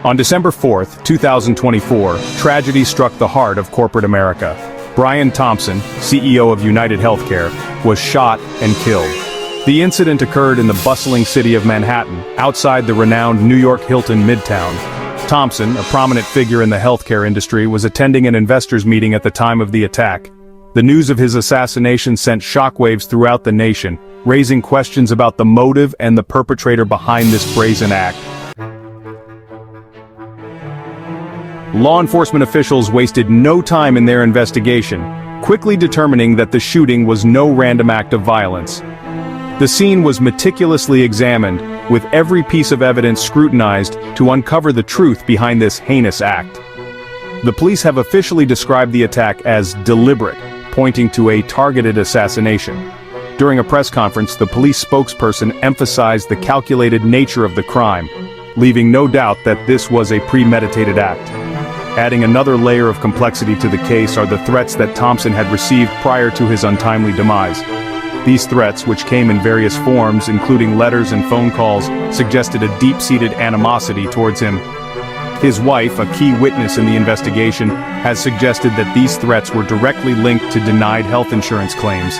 On December 4, 2024, tragedy struck the heart of corporate America. Brian Thompson, CEO of United Healthcare, was shot and killed. The incident occurred in the bustling city of Manhattan, outside the renowned New York Hilton Midtown. Thompson, a prominent figure in the healthcare industry, was attending an investors' meeting at the time of the attack. The news of his assassination sent shockwaves throughout the nation, raising questions about the motive and the perpetrator behind this brazen act. Law enforcement officials wasted no time in their investigation, quickly determining that the shooting was no random act of violence. The scene was meticulously examined, with every piece of evidence scrutinized to uncover the truth behind this heinous act. The police have officially described the attack as deliberate, pointing to a targeted assassination. During a press conference, the police spokesperson emphasized the calculated nature of the crime, leaving no doubt that this was a premeditated act. Adding another layer of complexity to the case are the threats that Thompson had received prior to his untimely demise. These threats, which came in various forms, including letters and phone calls, suggested a deep-seated animosity towards him. His wife, a key witness in the investigation, has suggested that these threats were directly linked to denied health insurance claims.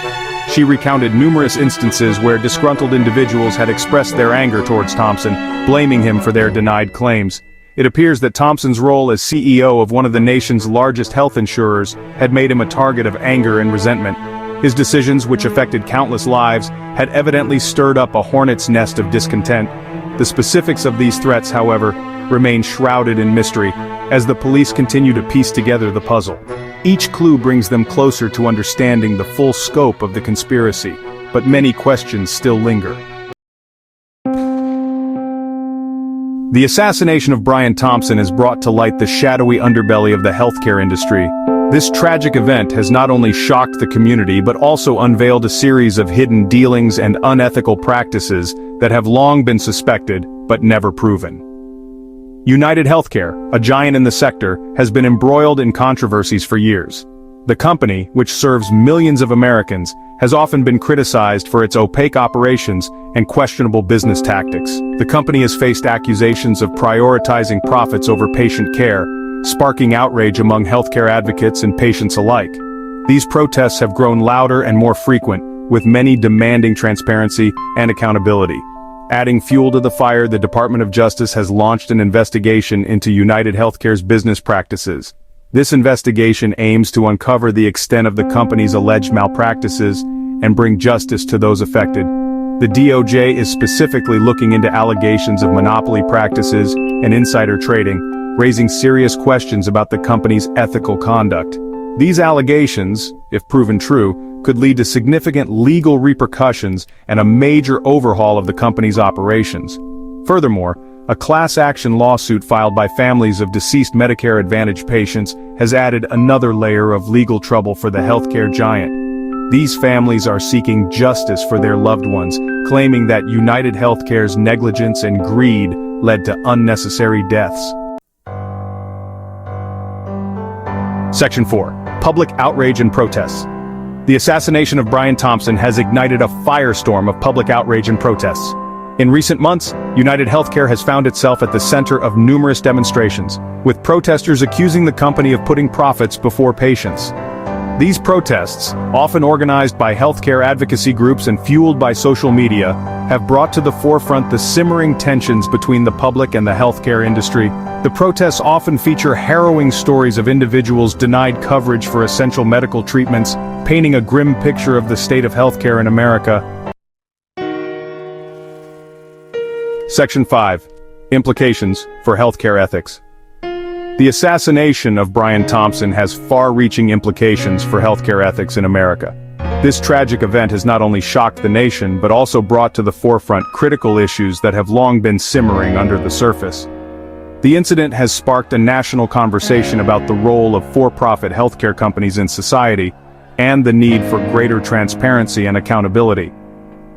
She recounted numerous instances where disgruntled individuals had expressed their anger towards Thompson, blaming him for their denied claims. It appears that Thompson's role as CEO of one of the nation's largest health insurers had made him a target of anger and resentment. His decisions, which affected countless lives, had evidently stirred up a hornet's nest of discontent. The specifics of these threats, however, remain shrouded in mystery, as the police continue to piece together the puzzle. Each clue brings them closer to understanding the full scope of the conspiracy, but many questions still linger. The assassination of Brian Thompson has brought to light the shadowy underbelly of the healthcare industry. This tragic event has not only shocked the community but also unveiled a series of hidden dealings and unethical practices that have long been suspected but never proven. United Healthcare, a giant in the sector, has been embroiled in controversies for years. The company, which serves millions of Americans, has often been criticized for its opaque operations and questionable business tactics. The company has faced accusations of prioritizing profits over patient care, sparking outrage among healthcare advocates and patients alike. These protests have grown louder and more frequent, with many demanding transparency and accountability. Adding fuel to the fire, the Department of Justice has launched an investigation into United Healthcare's business practices. This investigation aims to uncover the extent of the company's alleged malpractices and bring justice to those affected. The DOJ is specifically looking into allegations of monopoly practices and insider trading, raising serious questions about the company's ethical conduct. These allegations, if proven true, could lead to significant legal repercussions and a major overhaul of the company's operations. Furthermore, a class action lawsuit filed by families of deceased Medicare Advantage patients has added another layer of legal trouble for the healthcare giant. These families are seeking justice for their loved ones, claiming that United Healthcare's negligence and greed led to unnecessary deaths. Section 4. Public outrage and protests. The assassination of Brian Thompson has ignited a firestorm of public outrage and protests. In recent months, United Healthcare has found itself at the center of numerous demonstrations, with protesters accusing the company of putting profits before patients. These protests, often organized by healthcare advocacy groups and fueled by social media, have brought to the forefront the simmering tensions between the public and the healthcare industry. The protests often feature harrowing stories of individuals denied coverage for essential medical treatments, painting a grim picture of the state of healthcare in America. Section 5. Implications for healthcare ethics. The assassination of Brian Thompson has far-reaching implications for healthcare ethics in America. This tragic event has not only shocked the nation but also brought to the forefront critical issues that have long been simmering under the surface. The incident has sparked a national conversation about the role of for-profit healthcare companies in society and the need for greater transparency and accountability.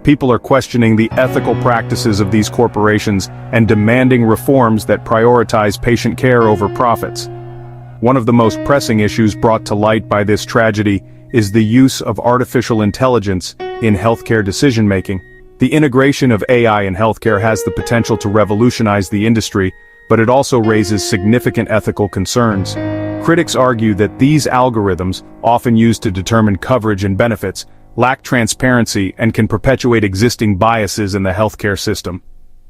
People are questioning the ethical practices of these corporations and demanding reforms that prioritize patient care over profits. One of the most pressing issues brought to light by this tragedy is the use of artificial intelligence in healthcare decision-making. The integration of AI in healthcare has the potential to revolutionize the industry, but it also raises significant ethical concerns. Critics argue that these algorithms, often used to determine coverage and benefits, lack transparency and can perpetuate existing biases in the healthcare system.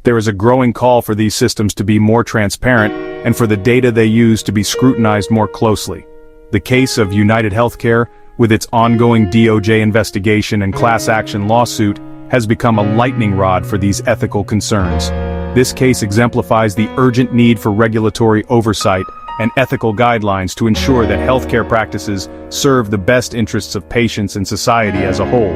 There is a growing call for these systems to be more transparent and for the data they use to be scrutinized more closely. The case of United Healthcare, with its ongoing DOJ investigation and class action lawsuit, has become a lightning rod for these ethical concerns. This case exemplifies the urgent need for regulatory oversight and ethical guidelines to ensure that healthcare practices serve the best interests of patients and society as a whole.